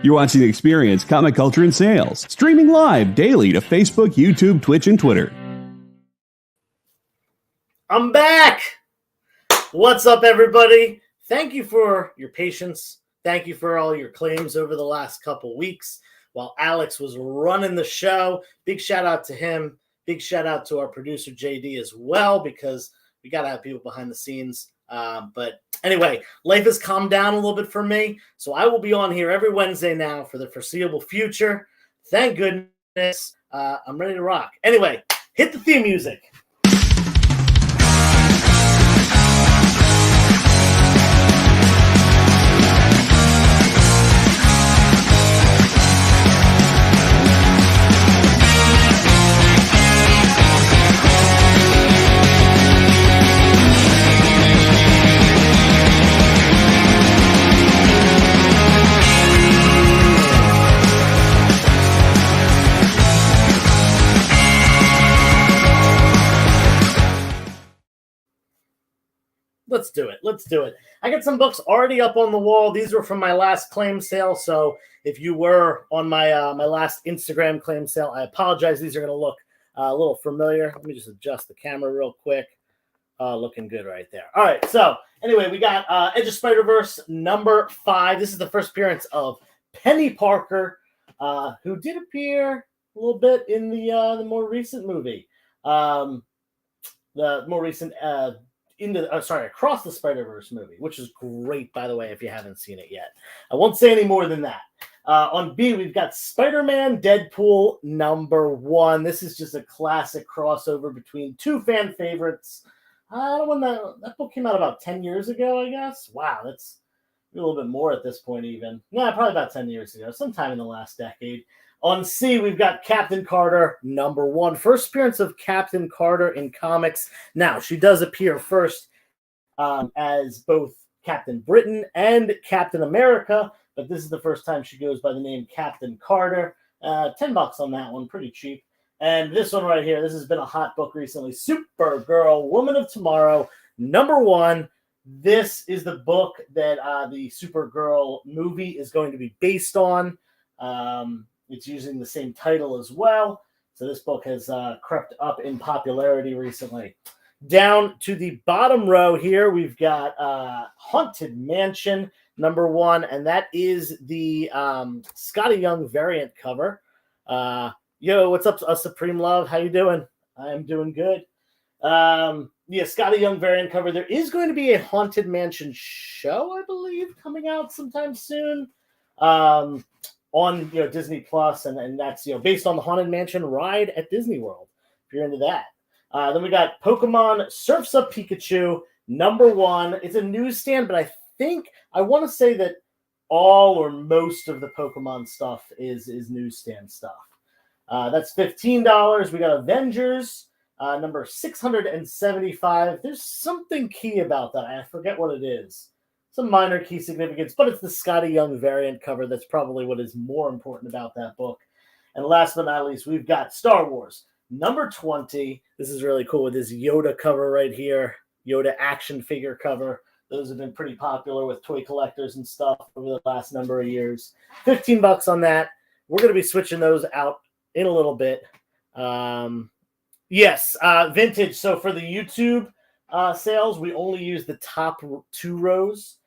You're watching Experience Comic Culture and Sales, streaming live daily to Facebook, YouTube, Twitch, and Twitter. I'm back! What's up, everybody? Thank you for your patience. Thank you for all your claims over the last couple weeks while Alex was running the show. Big shout out to him. Big shout out to our producer, JD, as well, because we got to have people behind the scenes. But anyway, life has calmed down a little bit for me, so I will be on here every Wednesday now for the foreseeable future. Thank goodness. I'm ready to rock. Anyway, hit the theme music. Let's do it. Let's do it. I got some books already up on the wall. These were from my last claim sale. So if you were on my my last Instagram claim sale, I apologize. These are going to look a little familiar. Let me just adjust the camera real quick. Looking good right there. All right. So anyway, we got Edge of Spider-Verse number 5. This is the first appearance of Penny Parker, who did appear a little bit in the more recent movie. The more recent Across the Spider-Verse movie, which is great, by the way, if you haven't seen it yet. I won't say any more than that. On B, we've got Spider-Man Deadpool number 1. This is just a classic crossover between two fan favorites. When that book came out about 10 years ago, I guess. Wow, that's a little bit more at this point even. Yeah, probably about 10 years ago, sometime in the last decade. On C, we've got Captain Carter, number 1. First appearance of Captain Carter in comics. Now, she does appear first as both Captain Britain and Captain America, but this is the first time she goes by the name Captain Carter. $10 on that one, pretty cheap. And this one right here, this has been a hot book recently. Supergirl, Woman of Tomorrow, number 1. This is the book that the Supergirl movie is going to be based on. It's using the same title as well. So this book has crept up in popularity recently. Down to the bottom row here, we've got Haunted Mansion, number 1. And that is the Scotty Young variant cover. Yo, what's up, Supreme Love? How you doing? I'm doing good. Scotty Young variant cover. There is going to be a Haunted Mansion show, I believe, coming out sometime soon. On Disney Plus, and that's based on the Haunted Mansion ride at Disney World, if you're into that. Then we got Pokemon Surf's Up Pikachu, number 1. It's a newsstand, but I want to say that all or most of the Pokemon stuff is newsstand stuff. That's $15. We got Avengers, number 675. There's something key about that. I forget what it is. Some minor key significance, but it's the Scotty Young variant cover. That's probably what is more important about that book. And last but not least, we've got Star Wars, number 20. This is really cool with this Yoda cover right here, Yoda action figure cover. Those have been pretty popular with toy collectors and stuff over the last number of years. $15 on that. We're going to be switching those out in a little bit. Vintage. So for the YouTube sales, we only use the top 2 rows.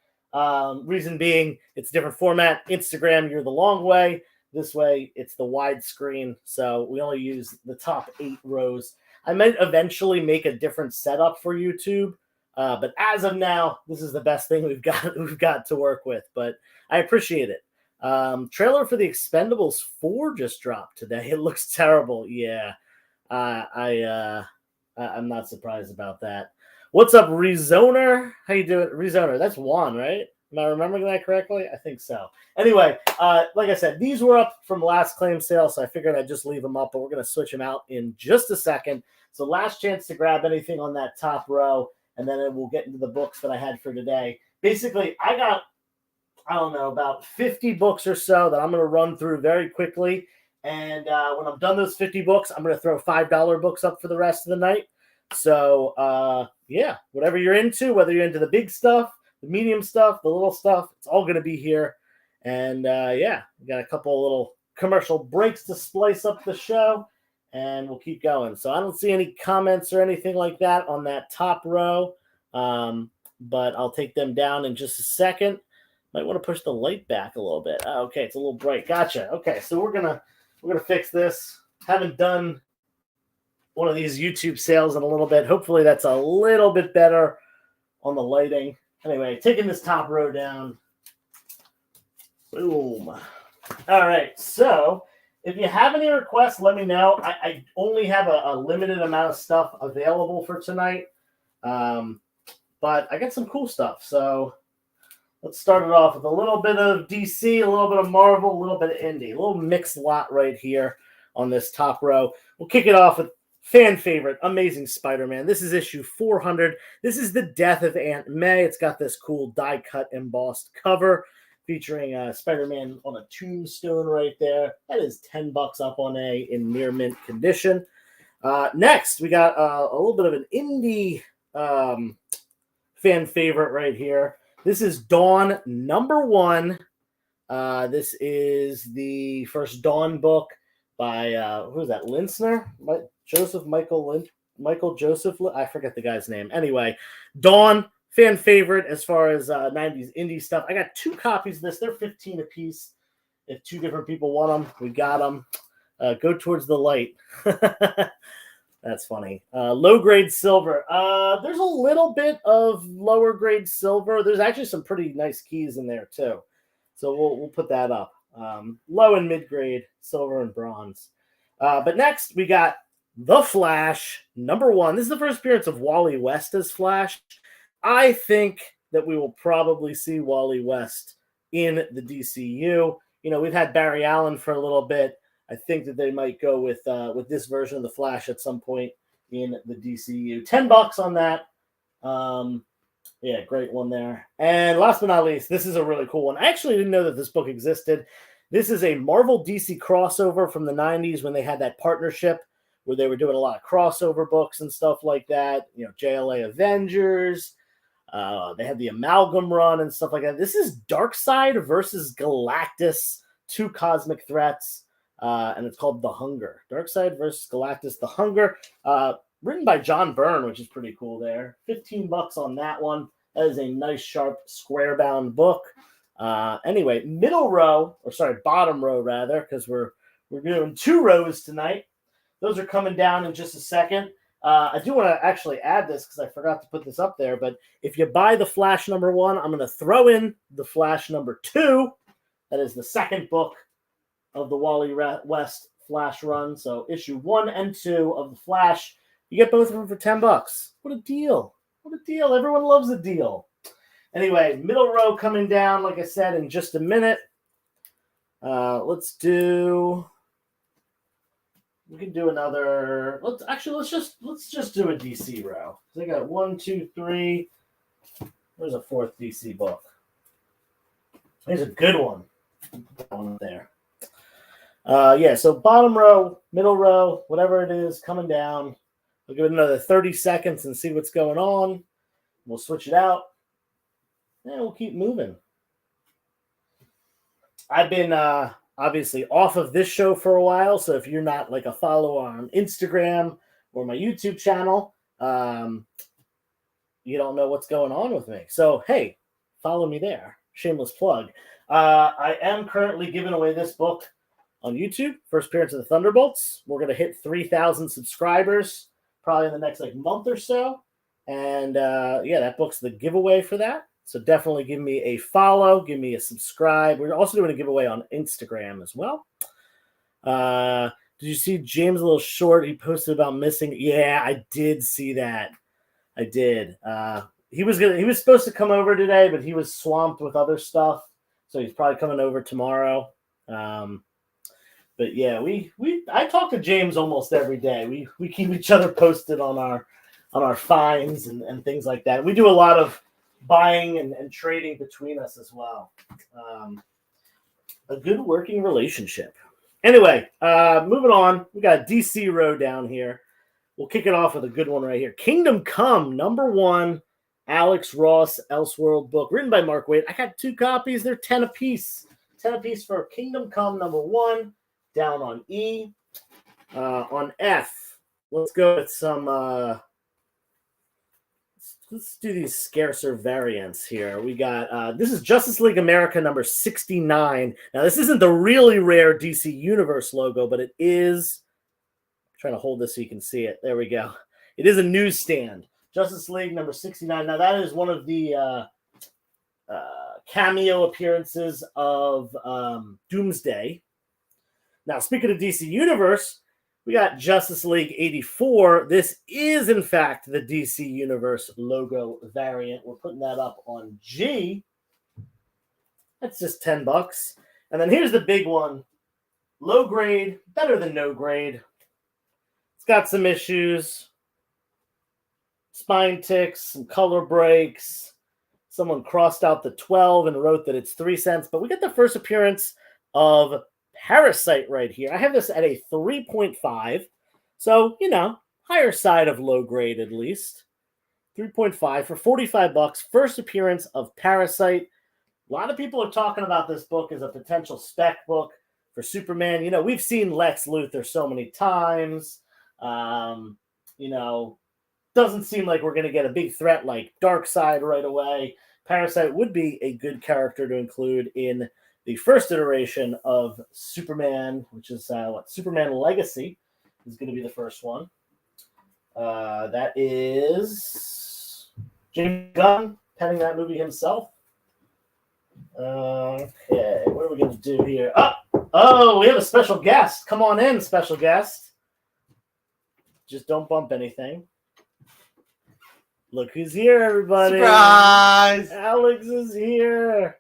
Reason being, it's a different format. Instagram, you're the long way. This way, it's the wide screen. So we only use the top 8 rows. I might eventually make a different setup for YouTube, but as of now, this is the best thing we've got to work with. But I appreciate it. Trailer for the Expendables 4 just dropped today. It looks terrible. Yeah, I'm not surprised about that. What's up, Rezoner? How you doing? Rezoner, that's Juan, right? Am I remembering that correctly? I think so. Anyway, like I said, these were up from last claim sale, so I figured I'd just leave them up, but we're going to switch them out in just a second. So last chance to grab anything on that top row, and then we'll get into the books that I had for today. Basically, I got, about 50 books or so that I'm going to run through very quickly. And when I'm done those 50 books, I'm going to throw $5 books up for the rest of the night. So, whatever you're into, whether you're into the big stuff, the medium stuff, the little stuff, it's all going to be here. And yeah, we got a couple of little commercial breaks to splice up the show, and we'll keep going. So I don't see any comments or anything like that on that top row, but I'll take them down in just a second. Might want to push the light back a little bit. Oh, okay, it's a little bright. Gotcha. Okay, so we're gonna fix this. Haven't done one of these YouTube sales in a little bit. Hopefully that's a little bit better on the lighting. Anyway, taking this top row down. Boom. All right, so if you have any requests, let me know. I only have a limited amount of stuff available for tonight, but I got some cool stuff. So let's start it off with a little bit of DC, a little bit of Marvel, a little bit of Indie, a little mixed lot right here on this top row. We'll kick it off with fan favorite, Amazing Spider-Man. This is issue 400. This is the death of Aunt May. It's got this cool die-cut embossed cover featuring Spider-Man on a tombstone right there. That is $10 up on in near mint condition. Next, we got a little bit of an indie fan favorite right here. This is Dawn #1. This is the first Dawn book by who is that? Linsner? Michael Joseph. I forget the guy's name. Anyway, Dawn, fan favorite as far as 90s indie stuff. I got 2 copies of this. They're 15 a piece. If 2 different people want them, we got them. Go towards the light. That's funny. Low grade silver. There's a little bit of lower grade silver. There's actually some pretty nice keys in there too. So we'll put that up. Low and mid grade silver and bronze. But next we got The Flash #1. This is the first appearance of Wally West as Flash. I think that we will probably see Wally West in the DCU. You know, we've had Barry Allen for a little bit. I think that they might go with this version of the Flash at some point in the DCU. $10 on that. Yeah, great one there. And last but not least, this is a really cool one. I actually didn't know that this book existed. This is a Marvel DC crossover from the 90s when they had that partnership where they were doing a lot of crossover books and stuff like that. You know, JLA Avengers. They had the Amalgam run and stuff like that. This is Darkseid versus Galactus, 2 cosmic threats. And it's called The Hunger. Darkseid versus Galactus, The Hunger. Written by John Byrne, which is pretty cool there. $15 on that one. That is a nice, sharp, square-bound book. Anyway, bottom row, rather, because we're doing 2 rows tonight. Those are coming down in just a second. I do want to actually add this because I forgot to put this up there, but if you buy The Flash #1, I'm going to throw in The Flash #2. That is the second book of the Wally West Flash run. So issue 1 and 2 of The Flash. You get both of them for $10. What a deal. What a deal. Everyone loves a deal. Anyway, middle row coming down, like I said, in just a minute. We can do another. Let's just do a DC row. I got 1, 2, 3. There's a 4th DC book. There's a good one. Put that one up there. Yeah, so bottom row, middle row, whatever it is, coming down. We'll give it another 30 seconds and see what's going on. We'll switch it out, and we'll keep moving. I've been obviously off of this show for a while, so if you're not like a follower on Instagram or my YouTube channel, you don't know what's going on with me. So, hey, follow me there. Shameless plug. I am currently giving away this book on YouTube, first appearance of the Thunderbolts. We're going to hit 3,000 subscribers probably in the next month or so. And yeah, that book's the giveaway for that. So definitely give me a follow, give me a subscribe. We're also doing a giveaway on Instagram as well. Did you see James' little short he posted about missing? Yeah, I did see that. I did. He was supposed to come over today, but he was swamped with other stuff. So he's probably coming over tomorrow. But yeah, I talk to James almost every day. We keep each other posted on our finds and things like that. We do a lot of buying and trading between us as well. A good working relationship. Anyway, moving on. We got DC row down here. We'll kick it off with a good one right here. Kingdom Come, #1, Alex Ross Elseworld book, written by Mark Waid. I got 2 copies. They're 10 apiece. 10 apiece for Kingdom Come #1, down on E. On F, let's go with some, let's do these scarcer variants here. We got, this is Justice League America #69. Now, this isn't the really rare DC Universe logo, but it is, I'm trying to hold this so you can see it. There we go. It is a newsstand. Justice League #69. Now, that is one of the cameo appearances of Doomsday. Now, speaking of DC Universe, we got Justice League 84. This is, in fact, the DC Universe logo variant. We're putting that up on G. That's just $10. And then here's the big one. Low grade, better than no grade. It's got some issues. Spine ticks, some color breaks. Someone crossed out the 12 and wrote that it's 3 cents. But we get the first appearance of Parasite right here. I have this at a 3.5. So, higher side of low grade at least. 3.5 for $45. First appearance of Parasite. A lot of people are talking about this book as a potential spec book for Superman. We've seen Lex Luthor so many times. Doesn't seem like we're going to get a big threat like Darkseid right away. Parasite would be a good character to include in the first iteration of Superman, which is Superman Legacy is going to be the first one. That is James Gunn penning that movie himself. Okay, what are we going to do here? Oh, we have a special guest. Come on in, special guest. Just don't bump anything. Look who's here, everybody. Surprise! Alex is here.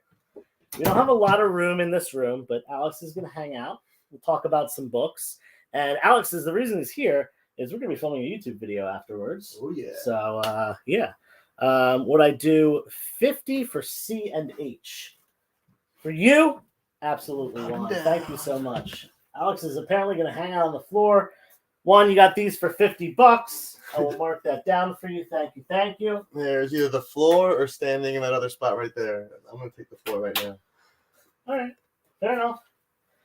We don't have a lot of room in this room, but Alex is going to hang out. We'll talk about some books. And Alex is the reason he's here is we're going to be filming a YouTube video afterwards. Oh, yeah. So, yeah. Would I do 50 for C and H? For you, absolutely, Juan. Thank you so much. Alex is apparently going to hang out on the floor. Juan, you got these for $50. I will mark that down for you. Thank you. Thank you. There's either the floor or standing in that other spot right there. I'm going to take the floor right now. All right. Fair enough.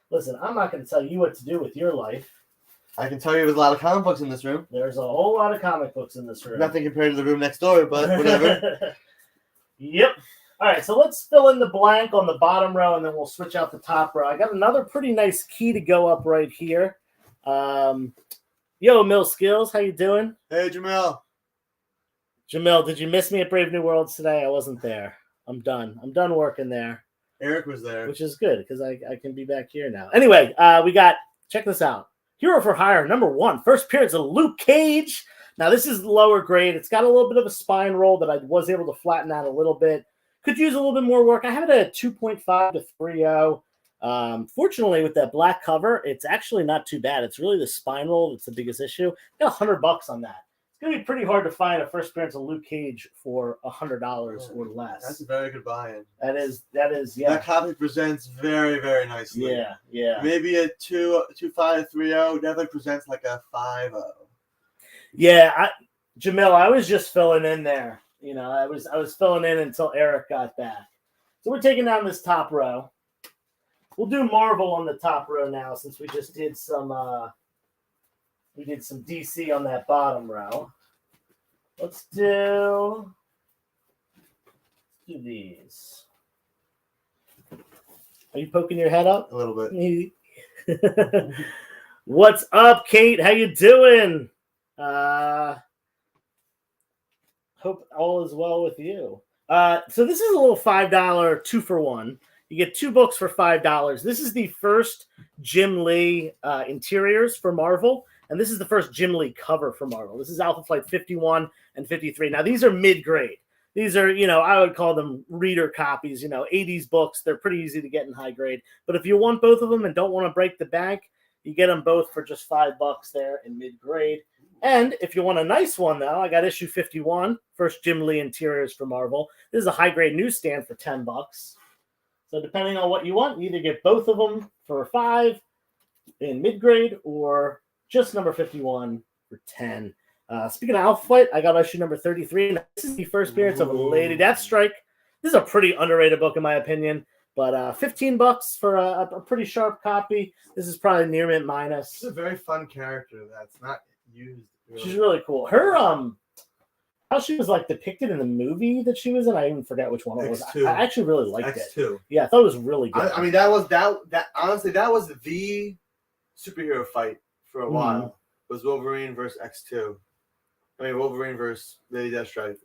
Listen, I'm not going to tell you what to do with your life. I can tell you there's a lot of comic books in this room. There's a whole lot of comic books in this room. Nothing compared to the room next door, but whatever. Yep. All right, so let's fill in the blank on the bottom row, and then we'll switch out the top row. I got another pretty nice key to go up right here. Yo, Mill Skills, how you doing? Hey, Jamil. Jamil, did you miss me at Brave New Worlds today? I wasn't there. I'm done. I'm done working there. Eric was there. Which is good, because I can be back here now. Anyway, we got, check this out. Hero for Hire, #1. First appearance of Luke Cage. Now, this is lower grade. It's got a little bit of a spine roll that I was able to flatten out a little bit. Could use a little bit more work. I have it at a 2.5 to 3.0. Fortunately, with that black cover, it's actually not too bad. It's really the spine roll that's the biggest issue. Got $100 on that. It's going to be pretty hard to find a first appearance of Luke Cage for $100 or less. That's a very good buy-in. That is, yeah. That copy presents very, very nicely. Yeah. Maybe a 2.5 to 3.0 definitely presents like a 5.0. Yeah, Jamil, I was just filling in there. I was filling in until Eric got back. So we're taking down this top row. We'll do Marvel on the top row now, since we just did some DC on that bottom row. Let's do these. Are you poking your head up? A little bit. What's up, Kate? How you doing? Hope all is well with you. So this is a little $5 2-for-1. You get 2 books for $5. This is the first Jim Lee interiors for Marvel, and this is the first Jim Lee cover for Marvel. This is Alpha Flight 51 and 53. Now, these are mid-grade. These are, I would call them reader copies, 80s books. They're pretty easy to get in high grade. But if you want both of them and don't want to break the bank, you get them both for just $5 there in mid-grade. And if you want a nice one, though, I got issue 51, first Jim Lee interiors for Marvel. This is a high-grade newsstand for $10. So depending on what you want, you either get both of them for $5 in mid-grade or just number 51 for $10. Speaking of Alpha Flight, I got issue number 33. Now, this is the first appearance of Lady Deathstrike. This is a pretty underrated book, in my opinion. But $15 for a pretty sharp copy. This is probably near mint minus. She's a very fun character that's not used. Really. She's really cool. Her how she was like depicted in the movie that she was in, I even forget which one it was. I actually really liked it. X2. Yeah, I thought it was really good. I mean, that honestly, that was the superhero fight for a while. Was Wolverine versus X2. I mean, Wolverine versus Lady Deathstrike.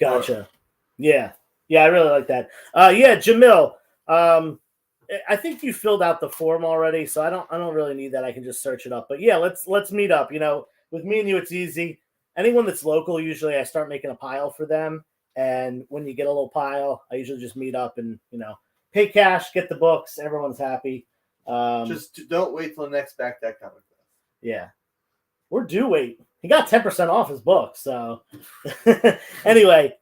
Gotcha. Yeah, I really like that. Yeah, Jamil. I think you filled out the form already, so I don't really need that. I can just search it up. But yeah, let's meet up. You know, with me and you, it's easy. Anyone that's local, usually I start making a pile for them. And when you get a little pile, I usually just meet up and, pay cash, get the books. Everyone's happy. Just don't wait till the next Back That Comic Fest. Yeah. Or do wait. He got 10% off his book. So anyway,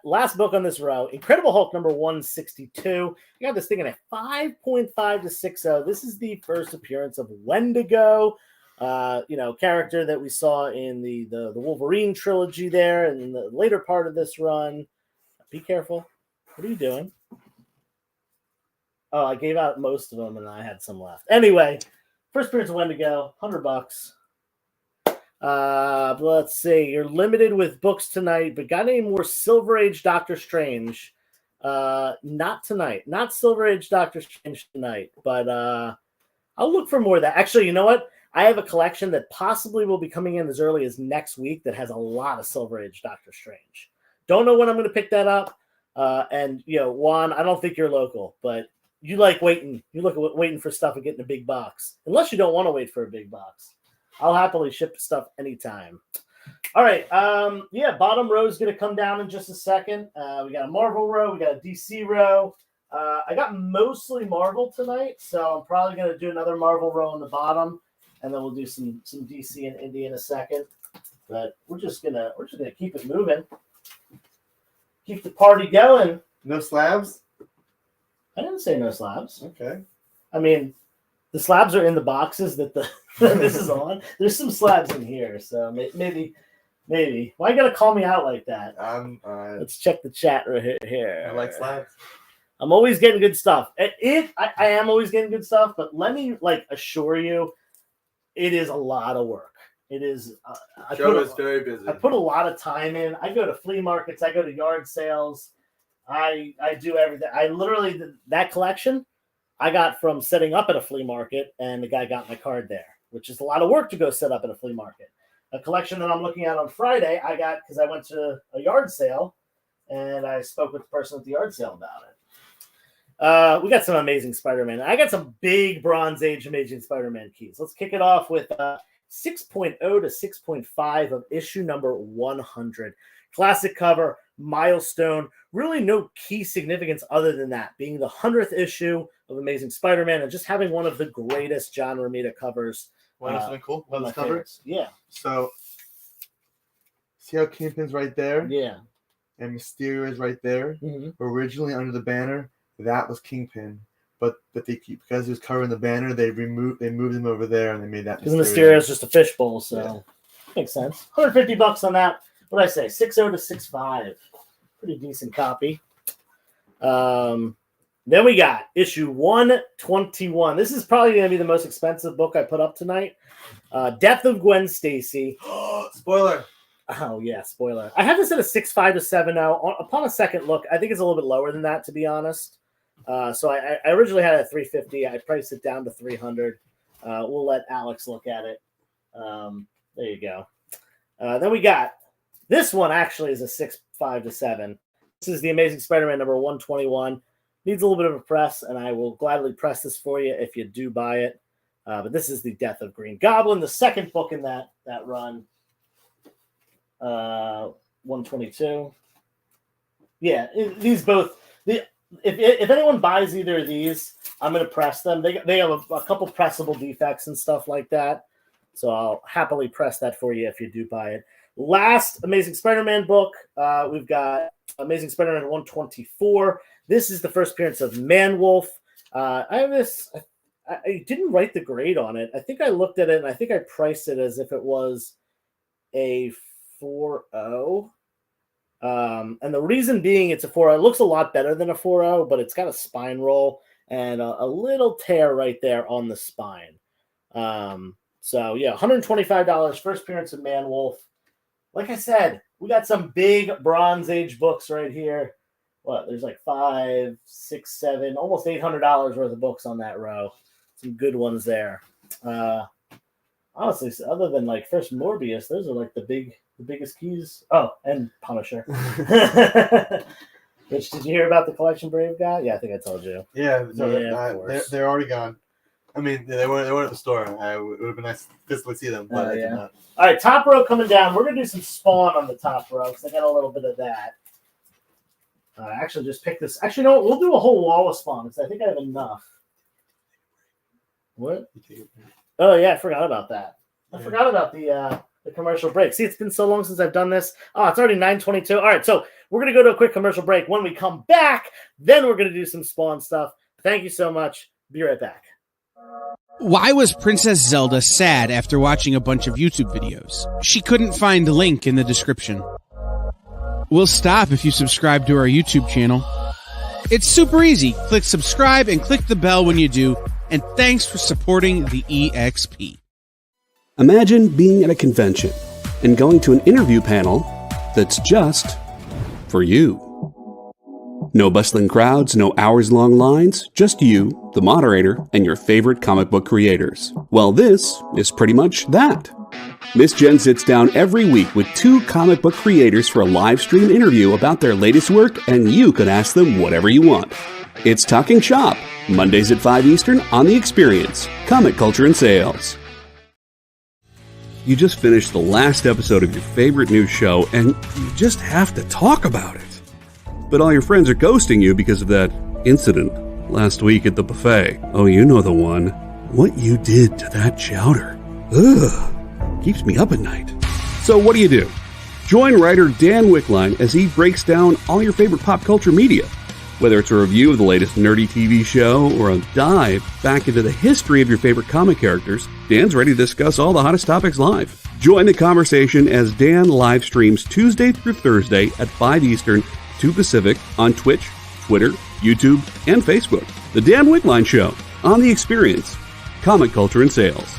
last book on this row, Incredible Hulk number 162. I got this thing in a 5.5 to 6.0. This is the first appearance of Wendigo. Character that we saw in the Wolverine trilogy there and in the later part of this run. Be careful. What are you doing? Oh, I gave out most of them and I had some left. Anyway, first appearance of Wendigo, $100. Let's see. You're limited with books tonight, but got any more Silver Age Doctor Strange? Not tonight. Not Silver Age Doctor Strange tonight, but I'll look for more of that. Actually, you know what? I have a collection that possibly will be coming in as early as next week that has a lot of Silver Age Doctor Strange. Don't know when I'm going to pick that up. And Juan, I don't think you're local, but you like waiting. You look at waiting for stuff and getting a big box. Unless you don't want to wait for a big box. I'll happily ship stuff anytime. All right. Bottom row is going to come down in just a second. We got a Marvel row. We got a DC row. I got mostly Marvel tonight, so I'm probably going to do another Marvel row on the bottom. And then we'll do some DC and Indie in a second. But we're just gonna keep it moving. Keep the party going. No slabs? I didn't say no slabs. Okay. I mean, the slabs are in the boxes that this is on. There's some slabs in here, so maybe. Why you gotta call me out like that? Let's check the chat right here. I like slabs. I'm always getting good stuff. I am always getting good stuff, but let me assure you, it is a lot of work. It is. Joe is very busy. I put a lot of time in. I go to flea markets. I go to yard sales. I do everything. I literally, that collection I got from setting up at a flea market, and the guy got my card there, which is a lot of work to go set up at a flea market. A collection that I'm looking at on Friday, I got because I went to a yard sale, and I spoke with the person at the yard sale about it. We got some Amazing Spider-Man. I got some big Bronze Age Amazing Spider-Man keys. Let's kick it off with 6.0 to 6.5 of issue number 100. Classic cover, milestone. Really no key significance other than that being the 100th issue of Amazing Spider-Man and just having one of the greatest John Romita covers. Want to something cool? One of my favorites. Yeah. So, see how Kingpin's right there? Yeah. And Mysterio is right there. Mm-hmm. Originally under the banner, that was Kingpin, but because he was covering the banner, they moved him over there and they made that. Because Mysterio is just a fishbowl, so makes sense. $150 on that. What did I say? 6.0 to 6.5. Pretty decent copy. Then we got issue 121. This is probably going to be the most expensive book I put up tonight. Death of Gwen Stacy. Spoiler. Oh, yeah, spoiler. I have this at a 6.5 to 7.0. Upon a second look, I think it's a little bit lower than that, to be honest. So I originally had it at $350. I priced it down to $300. We'll let Alex look at it. There you go. Then we got this one actually is a 6.5 to 7. This is the Amazing Spider-Man number 121. Needs a little bit of a press, and I will gladly press this for you if you do buy it. But this is the Death of Green Goblin, the second book in that run. 122. Yeah, these both. If anyone buys either of these, I'm going to press them. They have a couple pressable defects and stuff like that. So I'll happily press that for you if you do buy it. Last Amazing Spider-Man book, we've got Amazing Spider-Man 124. This is the first appearance of Man-Wolf. I have this. I didn't write the grade on it. I think I looked at it and I think I priced it as if it was a 4.0. And the reason being it's a 4.0. It looks a lot better than a 4.0, but it's got a spine roll and a little tear right there on the spine. So, yeah, $125, first appearance of Man Wolf. Like I said, we got some big Bronze Age books right here. What? There's like 5, 6, 7, almost $800 worth of books on that row. Some good ones there. Honestly, other than like first Morbius, those are like the biggest keys. Oh, and Punisher. Which, did you hear about the collection Brave got? Yeah, I think I told you. Yeah, they're already gone. I mean, they weren't at the store. It would have been nice to physically see them, but I did not. All right, top row coming down. We're gonna do some Spawn on the top row because I got a little bit of that. Actually, just pick this. Actually, no, we'll do a whole wall of Spawn because I think I have enough. What? Oh yeah, I forgot about that. I forgot about the commercial break. See, it's been so long since I've done this. Oh, it's already 9:22. All right, so we're gonna go to a quick commercial break. When we come back, then we're gonna do some Spawn stuff. Thank you so much. Be right back. Why was Princess Zelda sad after watching a bunch of YouTube videos? She couldn't find the link in the description. We'll stop if you subscribe to our YouTube channel. It's super easy. Click subscribe and click the bell when you do. And thanks for supporting the EXP. Imagine being at a convention and going to an interview panel that's just for you. No bustling crowds, no hours-long lines, just you, the moderator, and your favorite comic book creators. Well, this is pretty much that. Miss Jen sits down every week with 2 comic book creators for a live stream interview about their latest work, and you can ask them whatever you want. It's Talking Shop, Mondays at 5 Eastern on The Experience, Comic Culture and Sales. You just finished the last episode of your favorite news show, and you just have to talk about it. But all your friends are ghosting you because of that incident last week at the buffet. Oh, you know the one. What you did to that chowder. Ugh. Keeps me up at night. So what do? Join writer Dan Wickline as he breaks down all your favorite pop culture media. Whether it's a review of the latest nerdy TV show or a dive back into the history of your favorite comic characters, Dan's ready to discuss all the hottest topics live. Join the conversation as Dan live streams Tuesday through Thursday at 5 Eastern, 2 Pacific on Twitch, Twitter, YouTube, and Facebook. The Dan Wickline Show on The Experience, Comic Culture and Sales.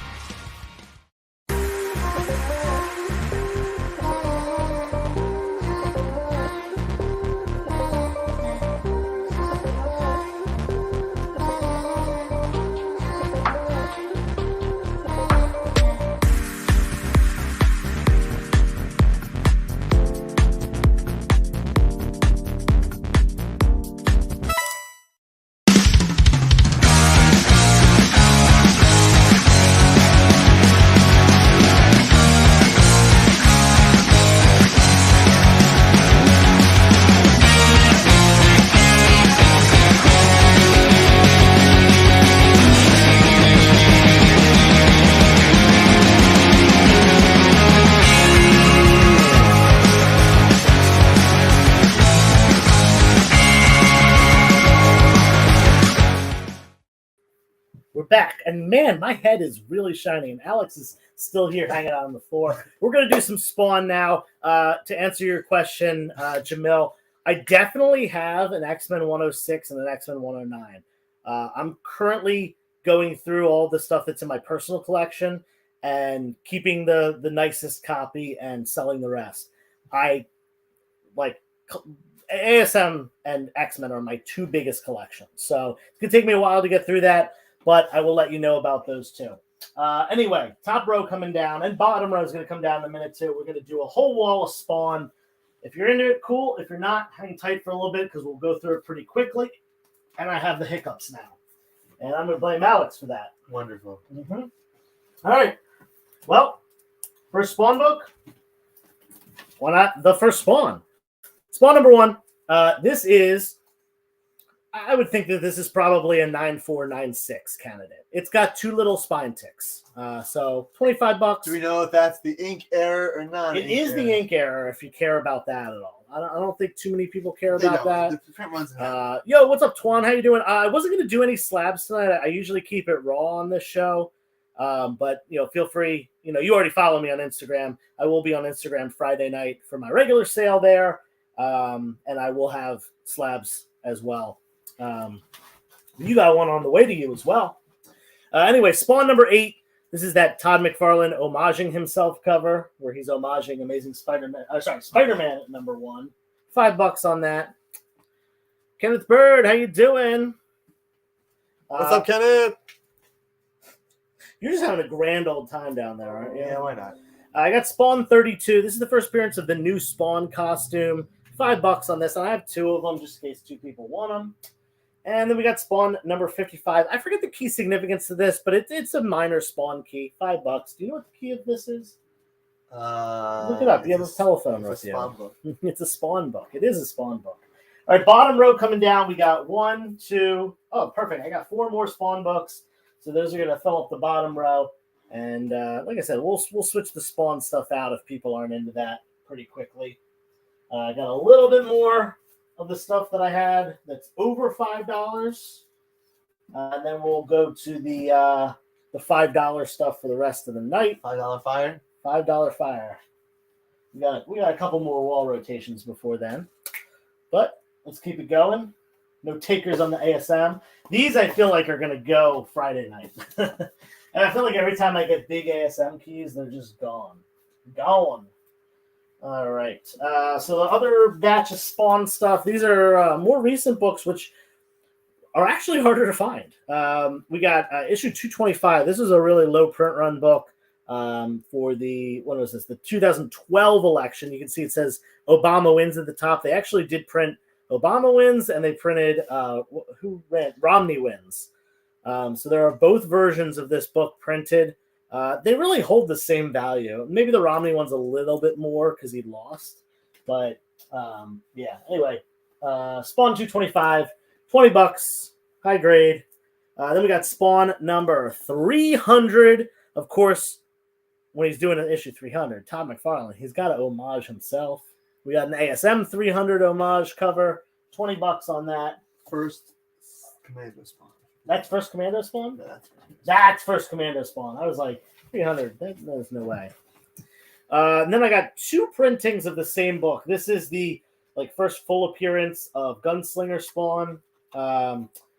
Back, and man, my head is really shining, and Alex is still here hanging out on the floor. We're going to do some Spawn now. To answer your question, Jamil, I definitely have an X-Men 106 and an X-Men 109. I'm currently going through all the stuff that's in my personal collection and keeping the nicest copy and selling the rest. I like ASM and X-Men are my 2 biggest collections, so it's going to take me a while to get through that, but I will let you know about those 2. Anyway, top row coming down, and bottom row is going to come down in a minute too. We're going to do a whole wall of Spawn. If you're into it, cool. If you're not, hang tight for a little bit because we'll go through it pretty quickly. And I have the hiccups now. And I'm going to blame Alex for that. Wonderful. Mm-hmm. All right. Well, first Spawn book. Why not the first Spawn? Spawn number 1. This is... I would think that this is probably a 9496 candidate. It's got 2 little spine ticks. So $25. Do we know if that's the ink error or not? It is the ink error if you care about that at all. I don't think too many people care about that. The print runs yo, what's up, Twan? How you doing? I wasn't going to do any slabs tonight. I usually keep it raw on this show. But, feel free. You already follow me on Instagram. I will be on Instagram Friday night for my regular sale there. And I will have slabs as well. You got one on the way to you as well. Anyway, Spawn number 8. This is that Todd McFarlane homaging himself cover where he's homaging Amazing Spider-Man. Spider-Man at number 1. $5 on that. Kenneth Bird, how you doing? What's up, Kenneth? You're just having a grand old time down there, aren't you? Yeah, why not? I got Spawn 32. This is the first appearance of the new Spawn costume. $5 on this, and I have 2 of them just in case 2 people want them. And then we got Spawn number 55. I forget the key significance to this, but it's a minor Spawn key. $5. Do you know what the key of this is? Look it up. You have a telephone with you. Spawn book. It's a Spawn book. It is a Spawn book. All right, bottom row coming down. We got 1, 2. Oh, perfect. I got 4 more Spawn books. So those are going to fill up the bottom row. And like I said, we'll switch the Spawn stuff out if people aren't into that pretty quickly. I got a little bit more of the stuff that I had that's over $5. And then we'll go to the $5 stuff for the rest of the night. $5 fire. $5 fire. We got a couple more wall rotations before then. But let's keep it going. No takers on the ASM. These I feel like are going to go Friday night. And I feel like every time I get big ASM keys, they're just gone. Gone. All right. So the other batch of Spawn stuff, these are more recent books, which are actually harder to find. We got issue 225. This is a really low print run book for the 2012 election. You can see it says Obama wins at the top. They actually did print Obama wins, and they printed Romney wins. So there are both versions of this book printed. They really hold the same value. Maybe the Romney one's a little bit more because he lost. But, yeah. Anyway, Spawn 225, $20, high grade. Then we got Spawn number 300. Of course, when he's doing an issue 300, Todd McFarlane, he's got to homage himself. We got an ASM 300 homage cover, $20 on that. First Commando Spawn. That's first Commando Spawn? Yeah, That's first Commando Spawn. I was like, 300. There's no way. And then I got 2 printings of the same book. This is the first full appearance of Gunslinger Spawn.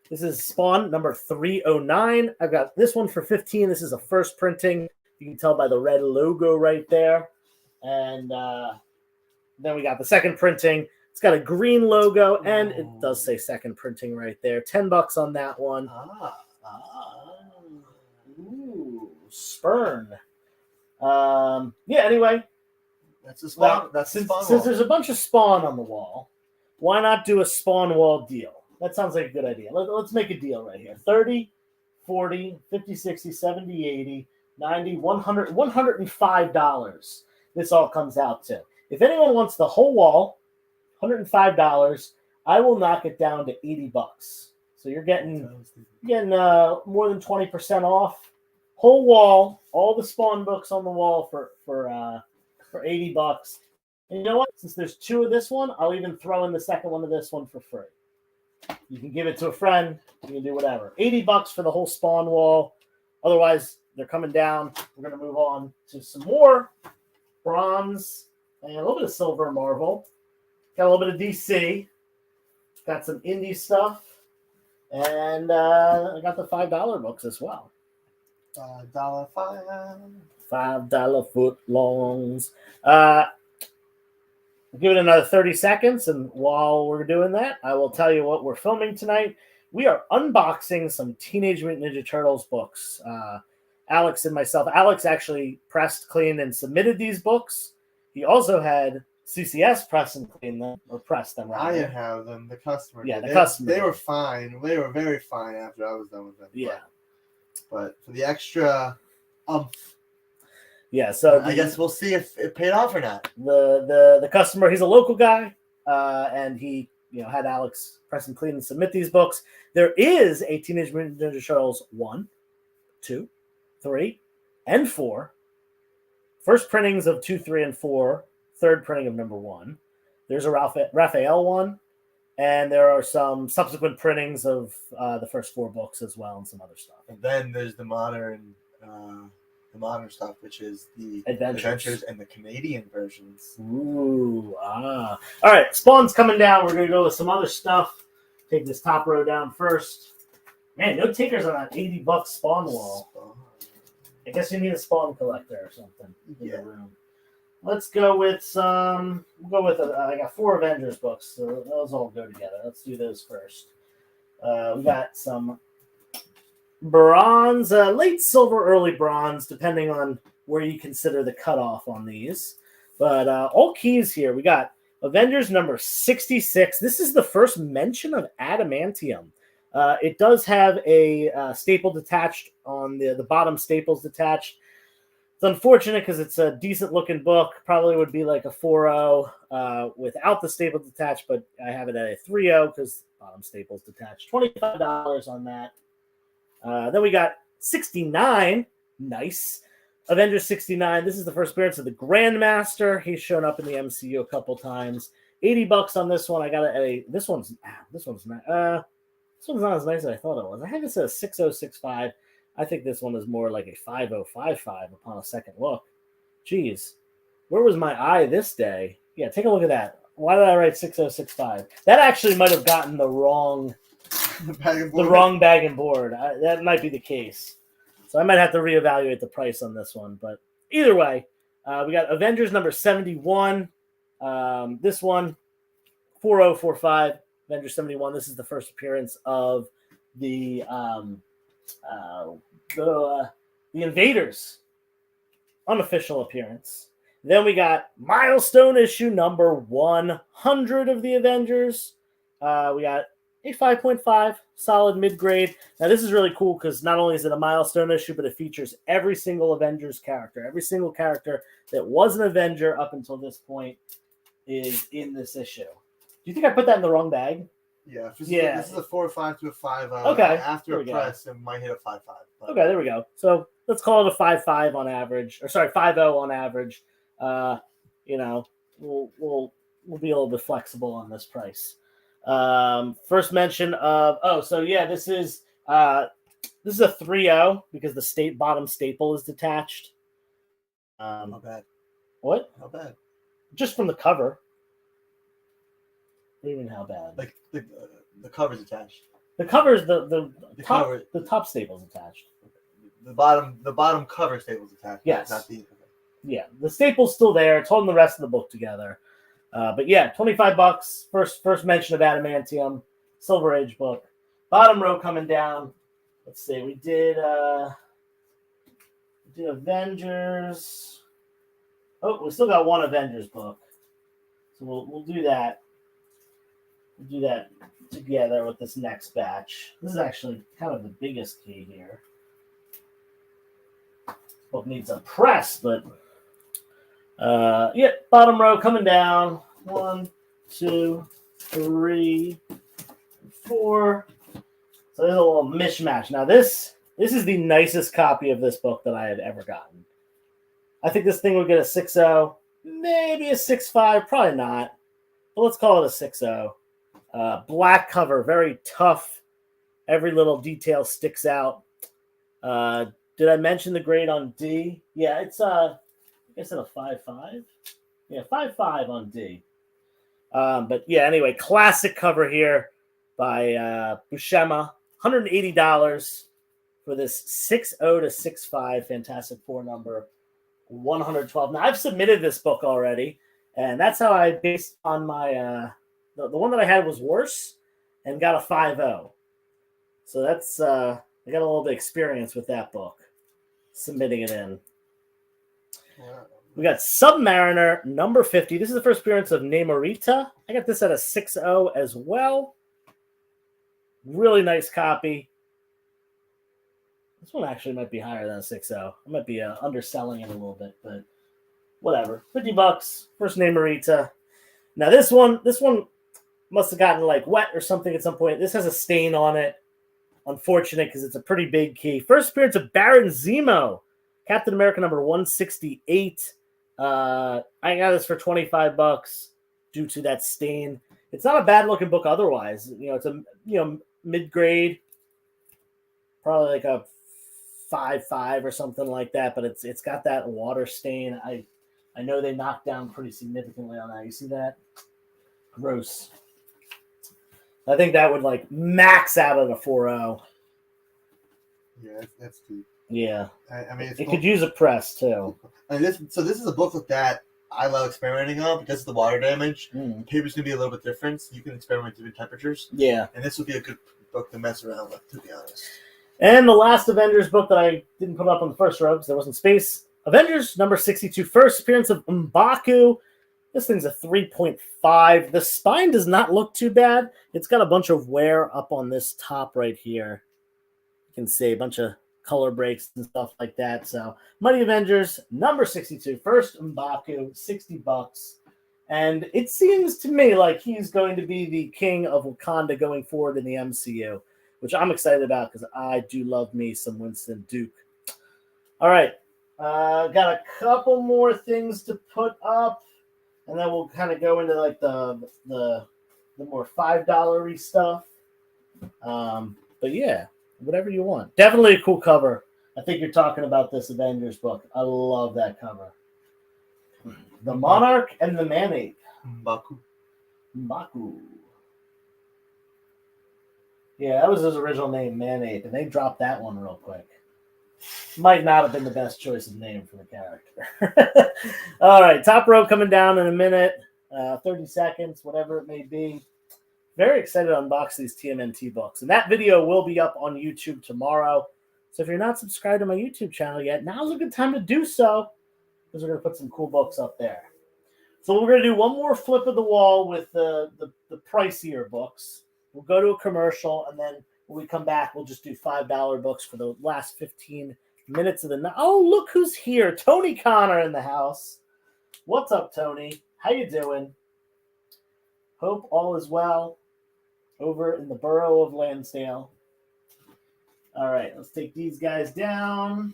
This is Spawn number 309. I've got this one for $15. This is a first printing. You can tell by the red logo right there. And then we got the second printing. It's got a green logo, and it does say second printing right there. $10 on that one. Ooh, Spurn. Yeah, anyway. That's a Spawn. Since there's a bunch of Spawn on the wall, why not do a Spawn wall deal? That sounds like a good idea. Let's make a deal right here. 30, 40, 50, 60, 70, 80, 90, 100, $105. This all comes out to. If anyone wants the whole wall, $105, I will knock it down to $80. So you're getting more than 20% off. Whole wall, all the Spawn books on the wall for $80. And you know what? Since there's 2 of this one, I'll even throw in the second one of this one for free. You can give it to a friend. You can do whatever. $80 for the whole Spawn wall. Otherwise, they're coming down. We're going to move on to some more bronze and a little bit of silver Marvel. Got a little bit of DC. Got some indie stuff. And I got the $5 books as well. $5 fire. $5 foot longs. Give it another 30 seconds, and while we're doing that, I will tell you what we're filming tonight. We are unboxing some Teenage Mutant Ninja Turtles books. Alex and myself. Alex actually pressed, cleaned, and submitted these books. He also had CCS press and clean them, or press them. I didn't have them. The customer. Yeah, did. the customer. They were fine. They were very fine after I was done with them. Yeah. But for the extra yeah, so I guess we'll see if it paid off or not. The customer, he's a local guy, and he had Alex press and clean and submit these books. There is a Teenage Mutant Ninja Turtles 1, 2, 3, and 4. First printings of 2, 3, and 4. Third printing of number 1. There's a Raphael one, and there are some subsequent printings of the first 4 books as well, and some other stuff. And then there's the modern the modern stuff, which is the Adventures and the Canadian versions. Ooh, All right, Spawn's coming down. We're gonna go with some other stuff. Take this top row down first. Man, no takers on that $80 Spawn wall. I guess you need a Spawn collector or something in the room. Let's go with some. We'll go with. I got 4 Avengers books, so those all go together. Let's do those first. We got some bronze, late silver, early bronze, depending on where you consider the cutoff on these. But all keys here. We got Avengers number 66. This is the first mention of adamantium. It does have a staple detached on the bottom, staples detached. It's unfortunate because it's a decent looking book. Probably would be like a 4.0 without the staple detached, but I have it at a 3.0 because bottom staples detached. $25 on that. Then we got 69. Nice. Avengers 69. This is the first appearance of the Grandmaster. He's shown up in the MCU a couple times. $80 on this one. I got it at a. This one's not. This one's not as nice as I thought it was. I have it at a 6065. I think this one is more like a 5055 upon a second look. Jeez, where was my eye this day? Yeah, take a look at that. Why did I write 6065? That actually might have gotten the wrong bag and board. That might be the case. So I might have to reevaluate the price on this one. But either way, we got Avengers number 71. This one, 4045. Avengers 71. This is the first appearance of the Invaders. Unofficial appearance. Then we got milestone issue number 100 of the Avengers. We got a 5.5, solid mid-grade. Now, this is really cool because not only is it a milestone issue, but it features every single Avengers character. Every single character that was an Avenger up until this point is in this issue. Do you think I put that in the wrong bag? Yeah. This is a 4.5 to a 5.0. Okay. After a press, it might hit a 5.5. Okay, there we go. So let's call it a 5.5 on average, or sorry, 5.0 on average. We'll be a little bit flexible on this price. First mention of this is a 3.0 because the bottom staple is detached. Not bad. What? How bad? Just from the cover. What do you mean how bad? Like the cover's attached. The cover's the top cover. The top staple's attached. The bottom cover staple's attached. Yes. Not the. Yeah, the staple's still there. It's holding the rest of the book together. But yeah, $25. First mention of adamantium, Silver Age book. Bottom row coming down. Let's see. We did Avengers. Oh, we still got one Avengers book, so we'll do that. We'll do that together with this next batch. This is actually kind of the biggest key here. Book needs a press, but bottom row coming down. 1, 2, 3, 4. So there's a little mishmash. Now this is the nicest copy of this book that I have ever gotten. I think this thing would get a 6.0, maybe a 6.5, probably not. But let's call it a 6.0. Black cover, very tough. Every little detail sticks out. Did I mention the grade on D? Yeah, it's I guess it's a 5.5. Yeah, 5.5 on D. But yeah, anyway, classic cover here by Buscema. $180 for this 6.0 to 6.5 Fantastic Four number 112. Now, I've submitted this book already, and that's how I based on my the one that I had was worse and got a 5.0. So that's I got a little bit of experience with that book, submitting it in. We got Submariner number 50. This is the first appearance of Namorita. I got this at a 6.0 as well. Really nice copy. This one actually might be higher than a 6.0. I might be underselling it a little bit, but whatever. $50. First Namorita. Now this one must have gotten like wet or something at some point. This has a stain on it. Unfortunate because it's a pretty big key. First appearance of Baron Zemo. Captain America number 168. I got this for $25 due to that stain. It's not a bad looking book otherwise. It's a mid-grade, probably like a 5.5 or something like that, but it's got that water stain. I know they knocked down pretty significantly on that. You see that? Gross. I think that would like max out at a 4.0. Yeah, that's deep. Yeah. I mean, it could use a press too. I mean, this is a book that I love experimenting on because of the water damage. The paper's gonna be a little bit different. So you can experiment with different temperatures. Yeah. And this would be a good book to mess around with, to be honest. And the last Avengers book that I didn't put up on the first row because there wasn't space. Avengers number 62, first appearance of M'Baku. This thing's a 3.5. The spine does not look too bad. It's got a bunch of wear up on this top right here. You can see a bunch of color breaks and stuff like that. So Mighty Avengers number 62, first M'Baku, $60. And it seems to me like he's going to be the king of Wakanda going forward in the MCU, which I'm excited about because I do love me some Winston Duke. All right. Got a couple more things to put up, and then we'll kind of go into like the more $5 stuff. But yeah, whatever you want. Definitely a cool cover. I think you're talking about this Avengers book. I love that cover. The Monarch and the Man-Ape. M'Baku. Yeah, that was his original name, Man-Ape, and they dropped that one real quick. Might not have been the best choice of name for the character. All right, top row coming down in a minute, 30 seconds, whatever it may be. Very excited to unbox these TMNT books. And that video will be up on YouTube tomorrow. So if you're not subscribed to my YouTube channel yet, now's a good time to do so because we're going to put some cool books up there. So we're going to do one more flip of the wall with the pricier books. We'll go to a commercial, and then when we come back, we'll just do $5 books for the last 15 minutes of the night. Oh, look who's here. Tony Connor in the house. What's up, Tony? How you doing? Hope all is well over in the borough of Lansdale. All right, let's take these guys down.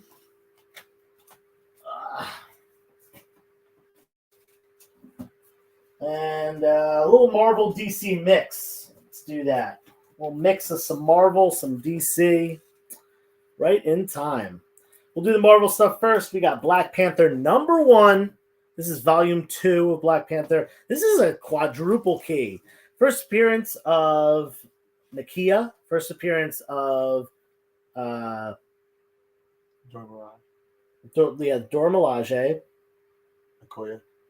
And a little Marvel DC mix. Let's do that. We'll mix of some Marvel, some DC, right in time. We'll do the Marvel stuff first. We got Black Panther #1. This is volume 2 of Black Panther. This is a quadruple key. First appearance of Nakia. First appearance of Dormilaje.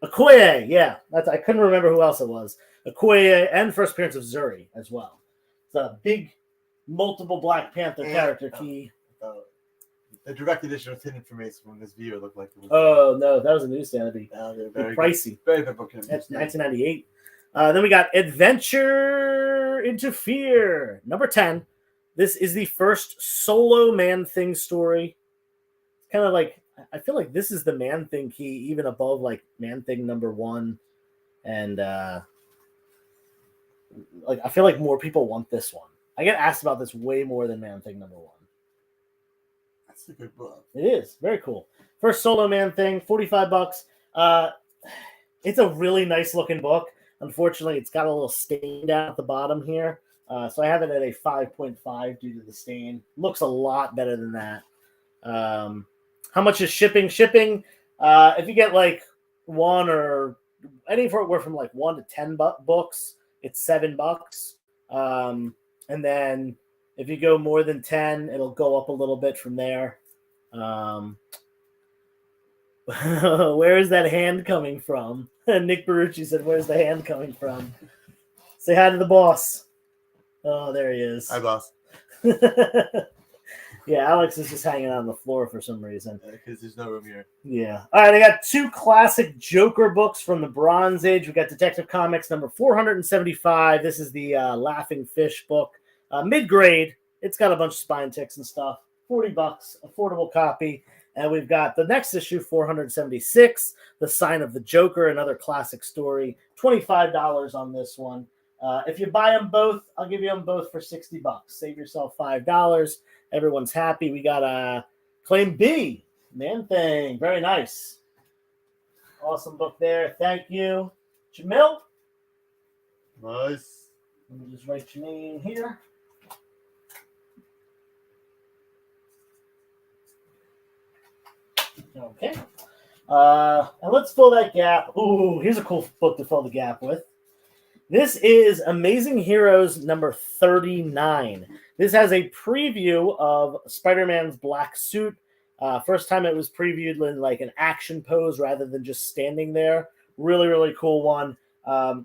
Okoye, yeah. I couldn't remember who else it was. Okoye, and first appearance of Zuri as well. It's a big, multiple Black Panther character key. The direct edition was hidden from me when this viewer looked like it was. Oh, no, that was a newsstand. It'd be very pricey. Good. Very good book. That's 1998. Then we got Adventure into Fear, #10. This is the first solo Man-Thing story. It's kind of like, I feel like this is the Man-Thing key, even above like Man-Thing #1. And like I feel like more people want this one. I get asked about this way more than Man-Thing #1. That's a good book. It is very cool. First solo Man-Thing, $45. It's a really nice looking book. Unfortunately, it's got a little stain down at the bottom here. So I have it at a 5.5 due to the stain. Looks a lot better than that. How much is shipping? Shipping, if you get like one or anywhere from like 1 to 10 books, it's $7. And then if you go more than 10, it'll go up a little bit from there. Where is that hand coming from? Nick Barucci said, "Where's the hand coming from?" Say hi to the boss. Oh, there he is. Hi, boss. Yeah, Alex is just hanging out on the floor for some reason. Because there's no room here. Yeah. All right, I got 2 classic Joker books from the Bronze Age. We got Detective Comics #475. This is the Laughing Fish book. Mid-grade. It's got a bunch of spine ticks and stuff. $40, affordable copy. And we've got the next issue, 476, The Sign of the Joker, another classic story. $25 on this one. If you buy them both, I'll give you them both for $60. Save yourself $5. Everyone's happy. We got Claim B, Man-Thing. Very nice. Awesome book there. Thank you. Jamil? Nice. Let me just write your name here. Okay. And let's fill that gap. Ooh, here's a cool book to fill the gap with. This is Amazing Heroes number 39. This has a preview of Spider-Man's black suit. First time it was previewed in like an action pose rather than just standing there. Really, really cool one.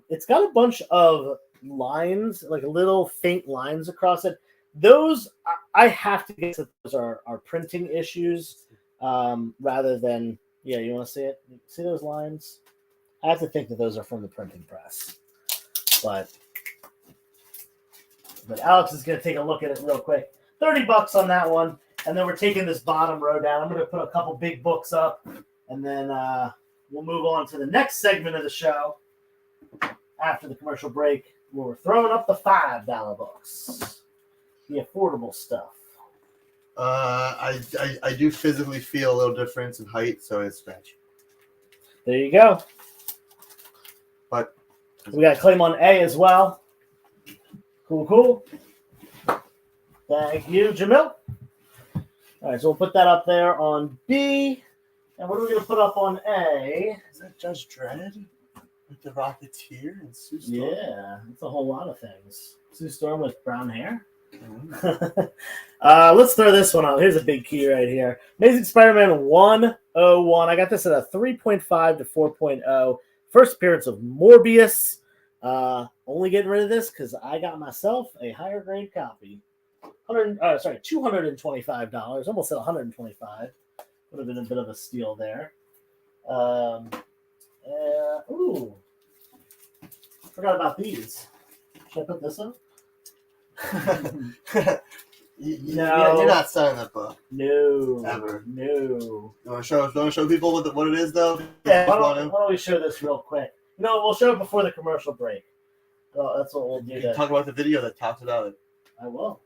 It's got a bunch of lines, like little faint lines across it. Those, I have to guess that those are printing issues rather than, yeah, you want to see it? See those lines? I have to think that those are from the printing press. But Alex is going to take a look at it real quick. $30 on that one. And then we're taking this bottom row down. I'm going to put a couple big books up. And then we'll move on to the next segment of the show after the commercial break, where we're throwing up the $5 books. The affordable stuff. I do physically feel a little difference in height, so it's scratchy. There you go. But we got a claim on A as well. Cool. Thank you, Jamil. All right, so we'll put that up there on B. And what are we going to put up on A? Is that Judge Dredd with the Rocketeer and Sue Storm? Yeah, it's a whole lot of things. Sue Storm with brown hair. Mm-hmm. Let's throw this one out. Here's a big key right here. Amazing Spider-Man 101. I got this at a 3.5 to 4.0. First appearance of Morbius. Only getting rid of this because I got myself a higher grade copy. $225. Almost at $125. Would have been a bit of a steal there. Forgot about these. Should I put this in? No, you're not selling that book. No, ever. No. You want to show people what it is, though? Yeah, why don't we show this real quick? No, we'll show it before the commercial break. Well, that's what we'll do. You can talk about the video that talks about it. I will.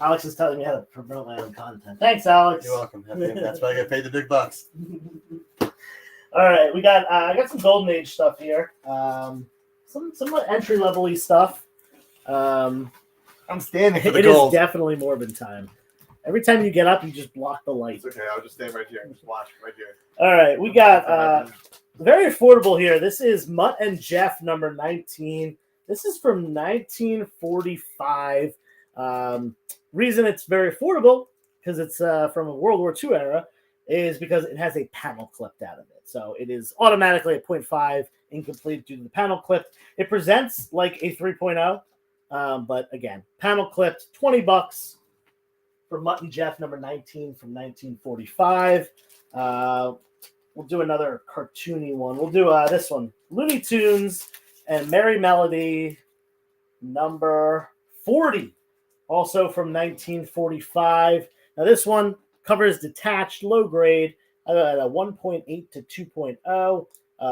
Alex is telling me how to promote my own content. Thanks, Alex. You're welcome. That's why I get paid the big bucks. All right, we got. I got some Golden Age stuff here. Some entry level-y stuff. I'm standing for the It gold. is definitely Morbid time. Every time you get up, you just block the light. It's okay. I'll just stand right here and just watch right here. All right, we got very affordable here. This is Mutt and Jeff number 19. This is from 1945. Reason it's very affordable, because it's from a World War II era, is because it has a panel clipped out of it. So it is automatically a 0.5 incomplete due to the panel clipped. It presents like a 3.0, but again, panel clipped, $20 for Mutt and Jeff number 19 from 1945. We'll do another cartoony one. We'll do this one, Looney Tunes and Merry Melody number 40. Also from 1945. Now this one cover is detached, low grade, at a 1.8 to 2.0.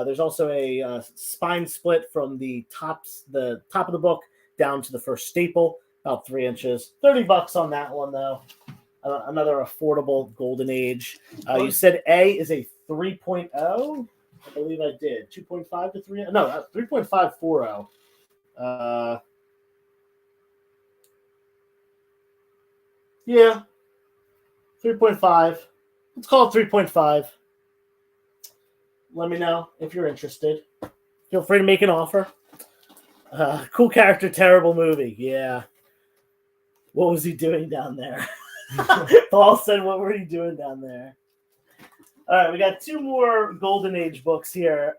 There's also a spine split from the top of the book down to the first staple, about 3 inches. $30 on that one though. Another affordable Golden Age. You said A is a 3.0. I believe I did. 2.5 to 3. No, 3.540. Yeah, 3.5. Let's call it 3.5. Let me know if you're interested. Feel free to make an offer. Cool character, terrible movie. Yeah. What was he doing down there? Paul said, what were you doing down there? All right, we got 2 more Golden Age books here.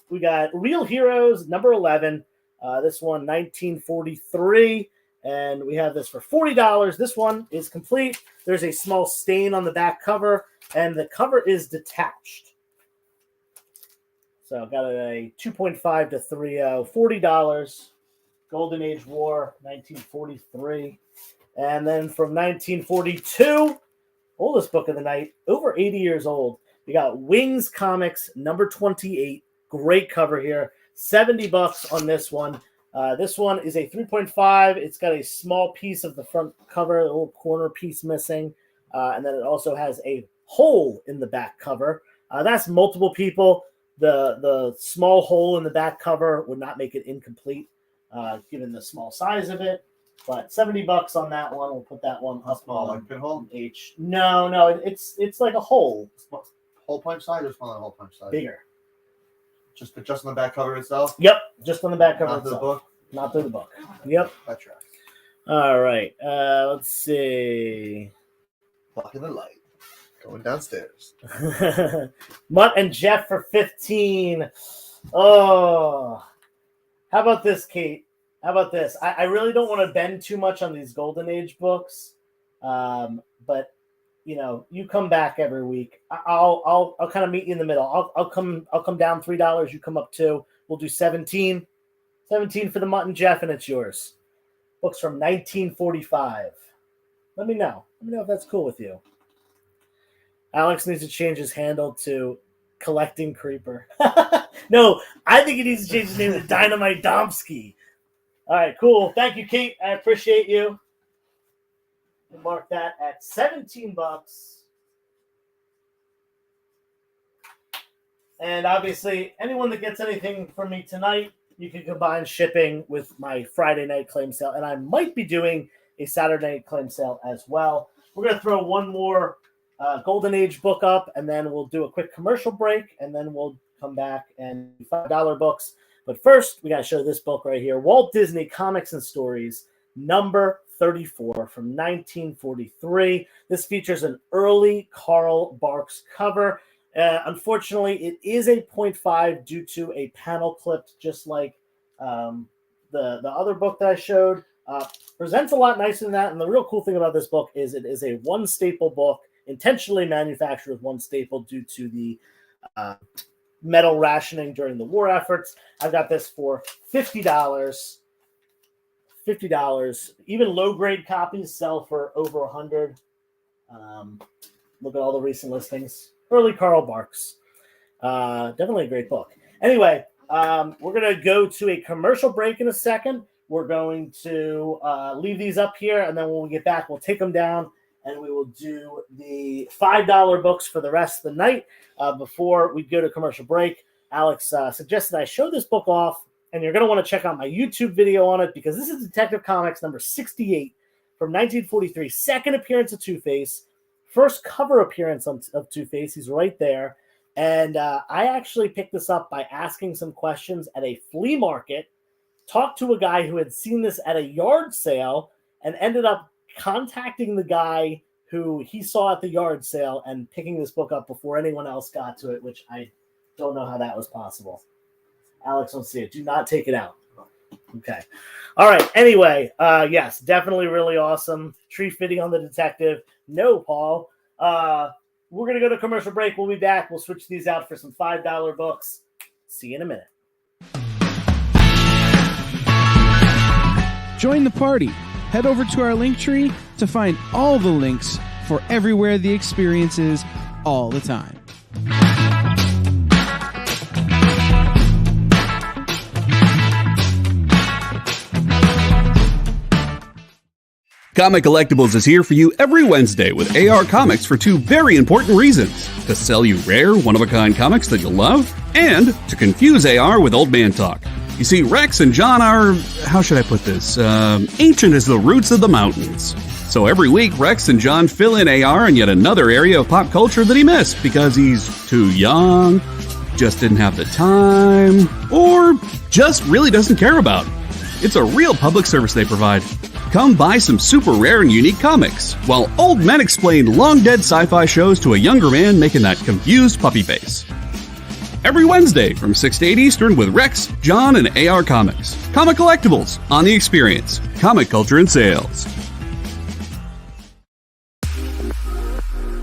We got Real Heroes, number 11. This one, 1943. And we have this for $40. This one is complete. There's a small stain on the back cover, and the cover is detached. So got a 2.5 to 3.0, $40. Golden Age War, 1943. And then from 1942, oldest book of the night, over 80 years old, we got Wings Comics, number 28. Great cover here. $70 on this one. This one is a 3.5. It's got a small piece of the front cover, a little corner piece missing. And then it also has a hole in the back cover. That's multiple people. The small hole in the back cover would not make it incomplete, given the small size of it. But $70 on that one. We'll put that one up Small, on like pinhole? H. No, it's like a hole. Hole punch side or smaller hole punch side? Bigger. Just on the back cover itself? Yep, just on the back cover Not through the itself. book? Not through the book. Yep. That tracks. All right. Let's see. Blocking the light. Going downstairs. Mutt and Jeff for 15. Oh. How about this, Kate? How about this? I really don't want to bend too much on these Golden Age books. But you come back every week. I'll kind of meet you in the middle. I'll come down $3, you come up 2. We'll do 17. 17 for the Mutt and Jeff, and it's yours. Books from 1945. Let me know. Let me know if that's cool with you. Alex needs to change his handle to Collecting Creeper. No, I think he needs to change his name to Dynamite Domsky. All right, cool. Thank you, Kate. I appreciate you. We'll mark that at $17. And obviously, anyone that gets anything from me tonight, you can combine shipping with my Friday night claim sale. And I might be doing a Saturday night claim sale as well. We're going to throw one more Golden Age book up, and then we'll do a quick commercial break, and then we'll come back and do $5 books. But first, we got to show this book right here, Walt Disney Comics and Stories, number 34 from 1943. This features an early Carl Barks cover. Unfortunately, it is a 0.5 due to a panel clipped, just like the other book that I showed. Presents a lot nicer than that, and the real cool thing about this book is it is a one staple book, intentionally manufactured with one staple due to the metal rationing during the war efforts. I've got this for $50. $50. Even low-grade copies sell for over $100. Look at all the recent listings. Early Carl Barks. Definitely a great book. Anyway, we're going to go to a commercial break in a second. We're going to leave these up here, and then when we get back, we'll take them down, and we will do the $5 books for the rest of the night. Before we go to commercial break, Alex suggested I show this book off, and you're going to want to check out my YouTube video on it, because this is Detective Comics number 68 from 1943. Second appearance of Two-Face. First cover appearance of Two-Face. He's right there. And I actually picked this up by asking some questions at a flea market, talked to a guy who had seen this at a yard sale, and ended up contacting the guy who he saw at the yard sale and picking this book up before anyone else got to it, which I don't know how that was possible. Alex, don't see it. Do not take it out. Okay. All right. Anyway, yes, definitely really awesome. Tree fitting on the detective. No, Paul. We're going to go to commercial break. We'll be back. We'll switch these out for some $5 books. See you in a minute. Join the party. Head over to our link tree to find all the links for everywhere the experience is all the time. Comic Collectibles is here for you every Wednesday with AR Comics for two very important reasons. To sell you rare, one-of-a-kind comics that you'll love, and to confuse AR with old man talk. You see, Rex and John are, how should I put this, ancient as the roots of the mountains. So every week, Rex and John fill in AR in yet another area of pop culture that he missed because he's too young, just didn't have the time, or just really doesn't care about. It's a real public service they provide. Come buy some super rare and unique comics, while old men explain long-dead sci-fi shows to a younger man making that confused puppy face. Every Wednesday from 6 to 8 Eastern with Rex, John, and AR Comics. Comic Collectibles on The Experience. Comic culture and sales.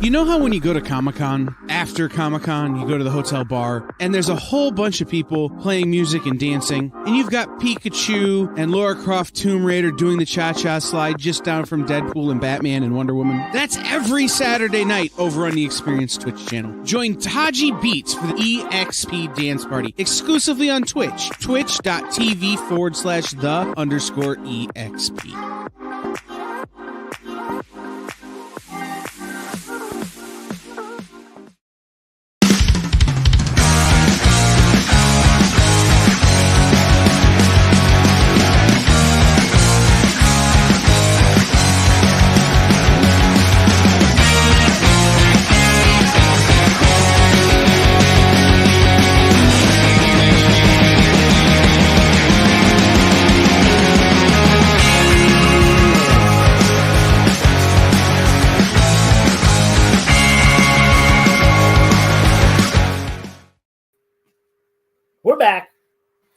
You know how when you go to Comic-Con, after Comic-Con, you go to the hotel bar, and there's a whole bunch of people playing music and dancing, and you've got Pikachu and Lara Croft Tomb Raider doing the cha-cha slide just down from Deadpool and Batman and Wonder Woman? That's every Saturday night over on the Experience Twitch channel. Join Taji Beats for the EXP Dance Party, exclusively on Twitch, twitch.tv/the_EXP.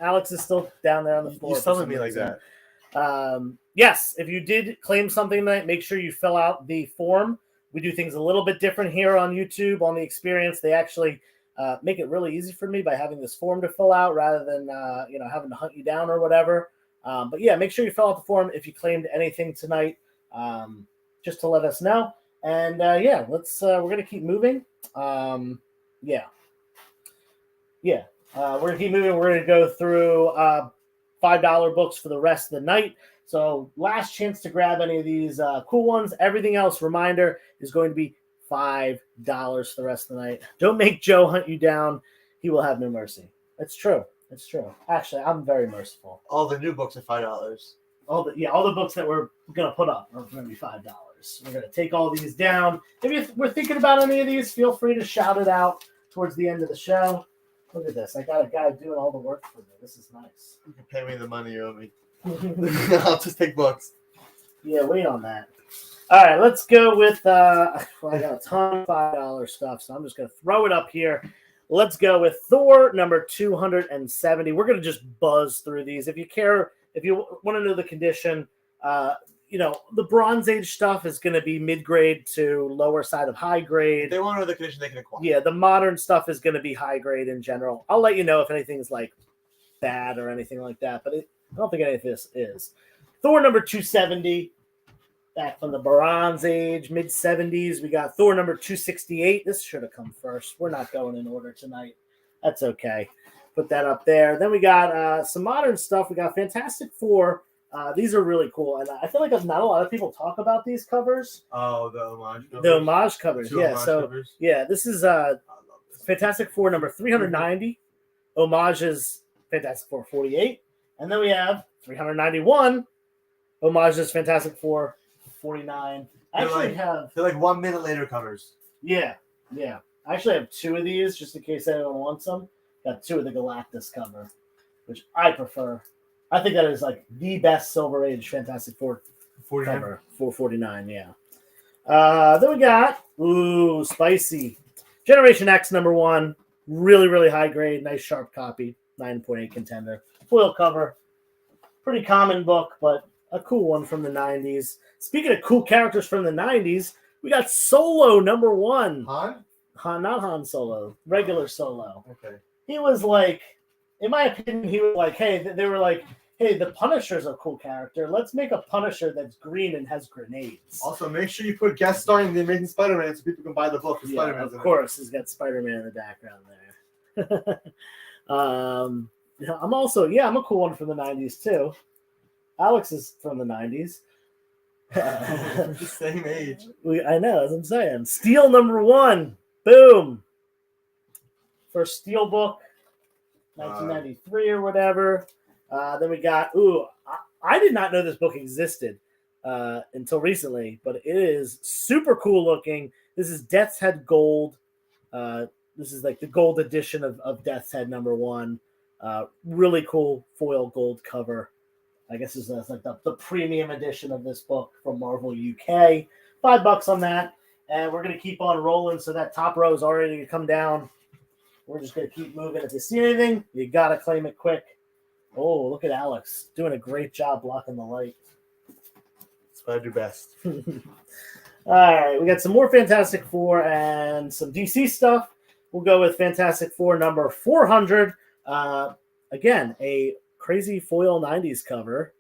Alex is still down there on the floor. You're telling me like that. Yes, if you did claim something tonight, make sure you fill out the form. We do things a little bit different here on YouTube. On the experience, they actually make it really easy for me by having this form to fill out rather than having to hunt you down or whatever. But yeah, make sure you fill out the form if you claimed anything tonight, just to let us know. And let's we're gonna keep moving. We're gonna keep moving. We're gonna go through $5 books for the rest of the night. So last chance to grab any of these cool ones. Everything else, reminder, is going to be $5 for the rest of the night. Don't make Joe hunt you down. He will have no mercy. It's true. It's true. Actually, I'm very merciful. All the new books are $5. All the books that we're gonna put up are gonna be $5. We're gonna take all these down. If you we're thinking about any of these, feel free to shout it out towards the end of the show. Look at this. I got a guy doing all the work for me. This is nice. You can pay me the money you owe me. I'll just take books. Yeah, wait on that. All right, let's go with I got a ton of $5 stuff, so I'm just gonna throw it up here. Let's go with Thor number 270. We're gonna just buzz through these. If you want to know the condition, the Bronze Age stuff is going to be mid-grade to lower side of high grade. If they want to know the condition they can acquire. Yeah, the modern stuff is going to be high grade in general. I'll let you know if anything's like bad or anything like that, but I don't think any of this is. Thor number 270, back from the Bronze Age, mid-70s. We got Thor number 268. This should have come first. We're not going in order tonight. That's okay. Put that up there. Then we got some modern stuff. We got Fantastic Four. These are really cool, and I feel like not a lot of people talk about these covers. Oh, the homage covers. The homage covers, Two homage covers. Yeah, this is Fantastic Four number 390. Homage is Fantastic Four 48, and then we have 391. Homage is Fantastic Four 49. They're like 1 minute later covers. Yeah. I actually have two of these just in case anyone wants them. Got two of the Galactus cover, which I prefer. I think that is like the best Silver Age Fantastic Four 49. cover. 449, yeah. Then we got spicy Generation X number 1, really, really high grade, nice sharp copy, 9.8 contender, foil cover, pretty common book, but a cool one from the 90s. Speaking of cool characters from the 90s, we got Solo number 1. Not Han Solo, regular Solo. Okay. He was like, in my opinion, he was like, hey, they were like, hey, the Punisher's a cool character. Let's make a Punisher that's green and has grenades. Also, make sure you put guest starring the Amazing Spider-Man so people can buy the book. Yeah, of course, he's got Spider-Man in the background there. I'm a cool one from the 90s, too. Alex is from the 90s. We're the same age. I know, as I'm saying. Steel number 1. Boom. First Steel book, 1993 or whatever. Then we got, I did not know this book existed until recently, but it is super cool looking. This is Death's Head Gold. This is like the gold edition of Death's Head number 1. Really cool foil gold cover. I guess this is like the premium edition of this book from Marvel UK. $5 on that. And we're going to keep on rolling. So that top row is already going to come down. We're just going to keep moving. If you see anything, you got to claim it quick. Oh, look at Alex doing a great job blocking the light. That's what I do best. All right, we got some more Fantastic Four and some DC stuff. We'll go with Fantastic Four number 400. Again, a crazy foil 90s cover.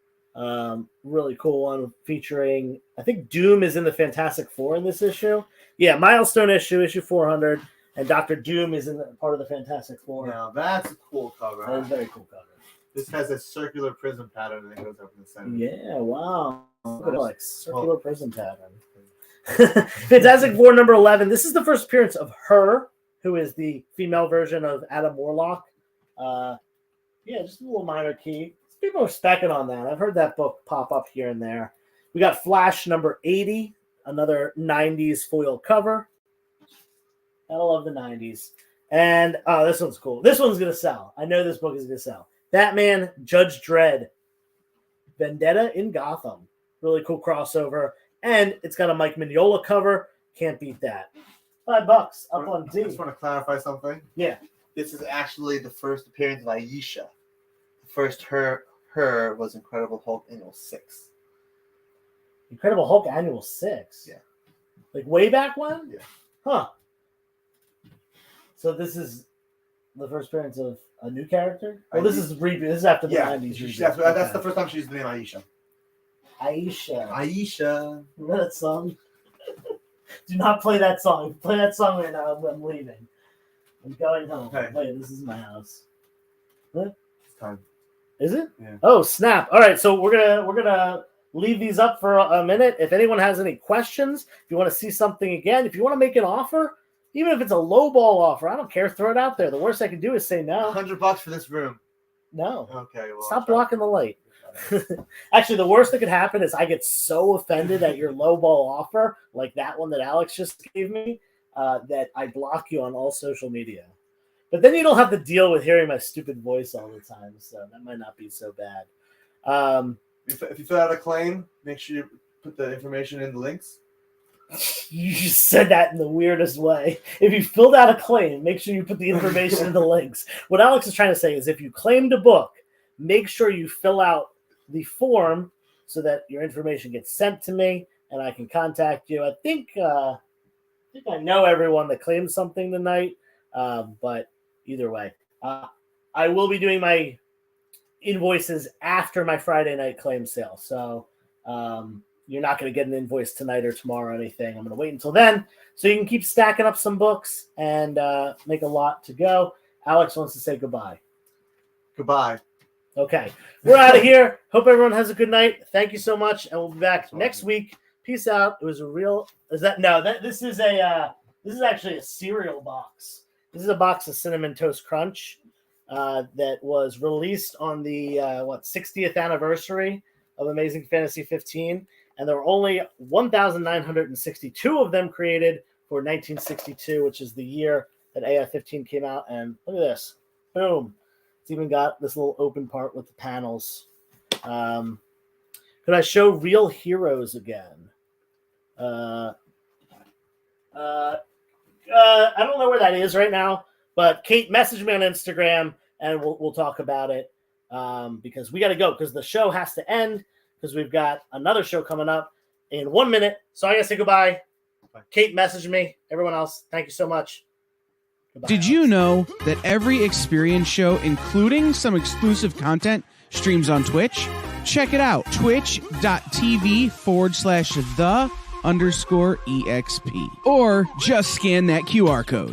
Really cool one featuring, I think Doom is in the Fantastic Four in this issue. Yeah, milestone issue 400. And Dr. Doom is in part of the Fantastic Four. Now, that's a cool cover. That is a very cool cover. This has a circular prism pattern that goes up in the center. Yeah, wow. Look at Alex. Circular prism pattern. Fantastic Four number 11. This is the first appearance of her, who is the female version of Adam Warlock. Just a little minor key. People are specking on that. I've heard that book pop up here and there. We got Flash number 80, another 90s foil cover. I love the 90s. And this one's cool. This one's going to sell. I know this book is going to sell. Batman, Judge Dredd, Vendetta in Gotham. Really cool crossover. And it's got a Mike Mignola cover. Can't beat that. $5 up on D. I just want to clarify something. Yeah. This is actually the first appearance of Aisha, first her was Incredible Hulk Annual 6. Incredible Hulk Annual 6? Yeah. Like way back when? Yeah. Huh. So this is the first appearance of a new character? Well, this is reboot. This is after the 90s reboot. That's the first time she's doing Aisha. Aisha. Remember that song? Do not play that song. If you play that song right now, I'm leaving. I'm going home. Okay. Wait, this is my house. What? It's time. Is it? Yeah. Oh, snap. All right, so we're gonna leave these up for a minute. If anyone has any questions, if you want to see something again, if you want to make an offer, even if it's a low ball offer, I don't care. Throw it out there. The worst I can do is say no. $100 for this room. No. Okay. Well, Stop blocking the light. Actually, the worst that could happen is I get so offended at your low ball offer, like that one that Alex just gave me, that I block you on all social media. But then you don't have to deal with hearing my stupid voice all the time, so that might not be so bad. If you fill out a claim, make sure you put the information in the links. You just said that in the weirdest way. If you filled out a claim, make sure you put the information in the links. What Alex is trying to say is if you claimed a book, make sure you fill out the form so that your information gets sent to me and I can contact you. I think I know everyone that claimed something tonight, but either way, I will be doing my invoices after my Friday night claim sale. So you're not going to get an invoice tonight or tomorrow or anything. I'm going to wait until then so you can keep stacking up some books and make a lot to go. Alex wants to say goodbye. Goodbye. Okay, we're out of here. Hope everyone has a good night. Thank you so much, and we'll be back next week. Peace out. It was a real. Is that no? This is actually a cereal box. This is a box of Cinnamon Toast Crunch that was released on the 60th anniversary of Amazing Fantasy 15, and there were only 1,962 of them created for 1962, which is the year that AI-15 came out. And look at this, boom. It's even got this little open part with the panels. Could I show Real Heroes again? I don't know where that is right now, but Kate messaged me on Instagram and we'll talk about it because we got to go because the show has to end because we've got another show coming up in 1 minute. So I got to say goodbye. Bye. Kate messaged me. Everyone else, thank you so much. Goodbye, Did you know that every experience show, including some exclusive content, streams on Twitch? Check it out. Twitch.tv/the_EXP. Or just scan that QR code.